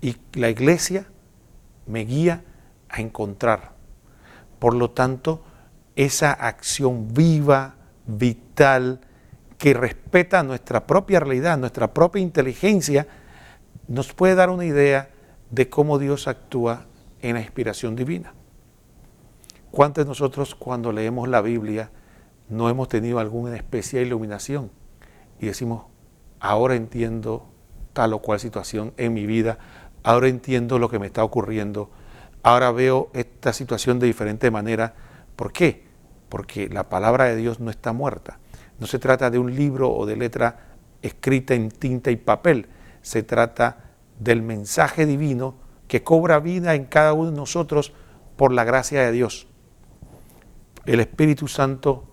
Y la Iglesia me guía a encontrar. Por lo tanto, esa acción viva, vital, que respeta nuestra propia realidad, nuestra propia inteligencia, nos puede dar una idea de cómo Dios actúa en la inspiración divina. ¿Cuántos de nosotros cuando leemos la Biblia no hemos tenido alguna especie de iluminación y decimos: ahora entiendo tal o cual situación en mi vida, ahora entiendo lo que me está ocurriendo, ahora veo esta situación de diferente manera ¿Por qué? Porque la palabra de Dios no está muerta. No se trata de un libro o de letra escrita en tinta y papel. Se trata del mensaje divino que cobra vida en cada uno de nosotros por la gracia de Dios. El Espíritu Santo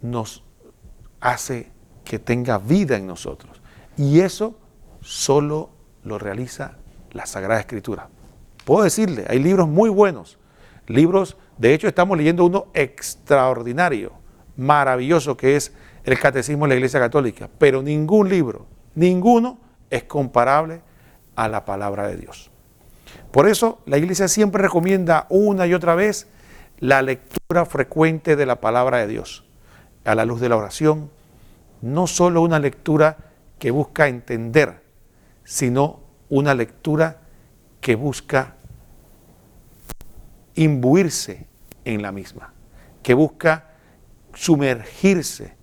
nos hace que tenga vida en nosotros. Y eso solo lo realiza la Sagrada Escritura. Puedo decirle, hay libros muy buenos. Libros, de hecho estamos leyendo uno extraordinario, maravilloso, que es el Catecismo de la Iglesia Católica. Pero ningún libro, ninguno es comparable a la palabra de Dios. Por eso la Iglesia siempre recomienda una y otra vez la lectura frecuente de la palabra de Dios, a la luz de la oración, no solo una lectura que busca entender, sino una lectura que busca imbuirse en la misma, que busca sumergirse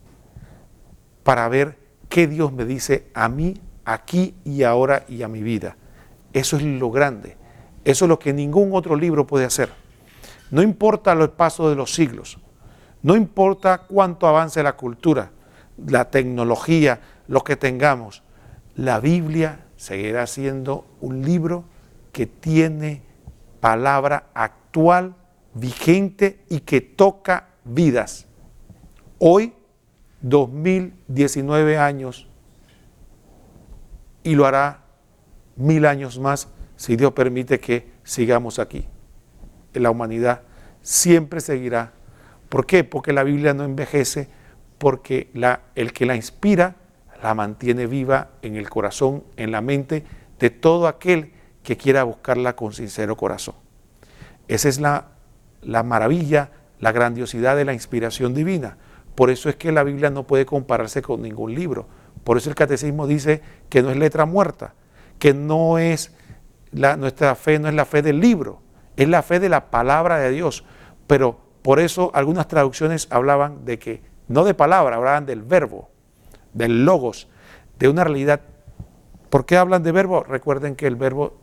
para ver qué Dios me dice a mí, aquí y ahora y a mi vida. Eso es lo grande, eso es lo que ningún otro libro puede hacer. No importa el paso de los siglos, no importa cuánto avance la cultura, la tecnología, lo que tengamos, la Biblia seguirá siendo un libro que tiene palabra actual, vigente y que toca vidas. Hoy, 2019 años, y lo hará 1000 años más si Dios permite que sigamos aquí. La humanidad siempre seguirá. ¿Por qué? Porque la Biblia no envejece, porque el que la inspira la mantiene viva en el corazón, en la mente de todo aquel que quiera buscarla con sincero corazón. Esa es la maravilla, la grandiosidad de la inspiración divina. Por eso es que la Biblia no puede compararse con ningún libro. Por eso el Catecismo dice que no es letra muerta, que no es nuestra fe no es la fe del libro, es la fe de la palabra de Dios. Pero por eso algunas traducciones hablaban de que, no de palabra, hablaban del verbo, del logos, de una realidad. ¿Por qué hablan de verbo? Recuerden que el verbo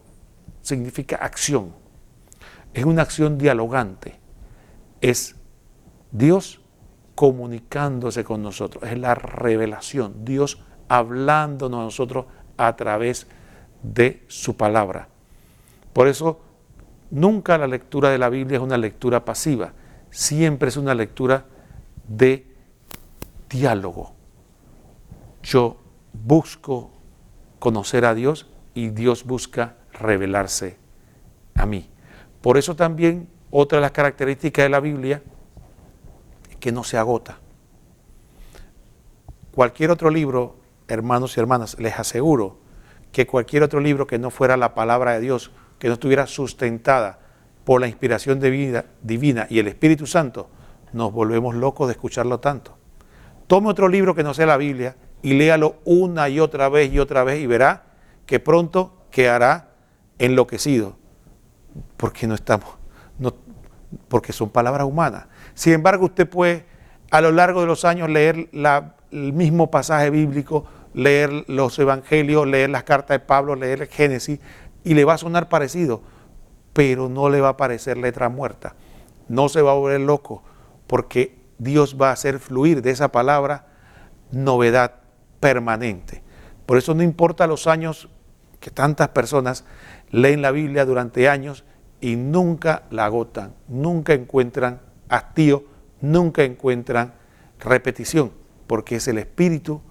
significa acción. Es una acción dialogante. Es Dios comunicándose con nosotros. Es la revelación. Dios hablándonos a nosotros a través de su palabra. Por eso, nunca la lectura de la Biblia es una lectura pasiva. Siempre es una lectura de diálogo. Yo busco conocer a Dios y Dios busca revelarse a mí. Por eso también otra de las características de la Biblia es que no se agota. Cualquier otro libro, hermanos y hermanas, les aseguro que cualquier otro libro que no fuera la palabra de Dios, que no estuviera sustentada por la inspiración divina y el Espíritu Santo, nos volvemos locos de escucharlo tanto. Tome otro libro que no sea la Biblia y léalo una y otra vez y verá que pronto quedará enloquecido, porque porque son palabras humanas. Sin embargo, usted puede a lo largo de los años leer el mismo pasaje bíblico, leer los evangelios, leer las cartas de Pablo, leer el Génesis, y le va a sonar parecido, pero no le va a parecer letra muerta. No se va a volver loco, porque Dios va a hacer fluir de esa palabra novedad permanente. Por eso no importa los años que tantas personas leen la Biblia durante años y nunca la agotan, nunca encuentran hastío, nunca encuentran repetición, porque es el Espíritu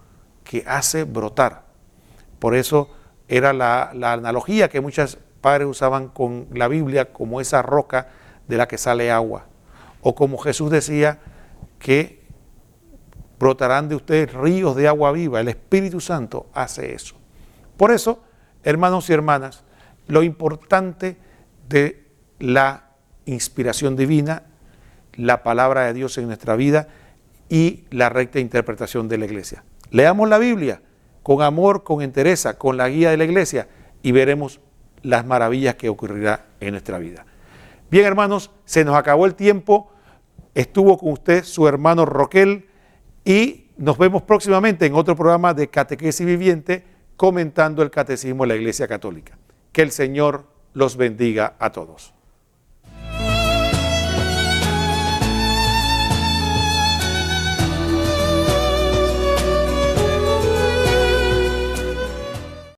que hace brotar. Por eso era la analogía que muchos padres usaban con la Biblia como esa roca de la que sale agua. O como Jesús decía que brotarán de ustedes ríos de agua viva. El Espíritu Santo hace eso. Por eso, hermanos y hermanas, lo importante de la inspiración divina, la palabra de Dios en nuestra vida y la recta interpretación de la Iglesia. Leamos la Biblia con amor, con entereza, con la guía de la Iglesia y veremos las maravillas que ocurrirá en nuestra vida. Bien, hermanos, se nos acabó el tiempo. Estuvo con usted su hermano Roquel y nos vemos próximamente en otro programa de Catequesis Viviente comentando el Catecismo de la Iglesia Católica. Que el Señor los bendiga a todos.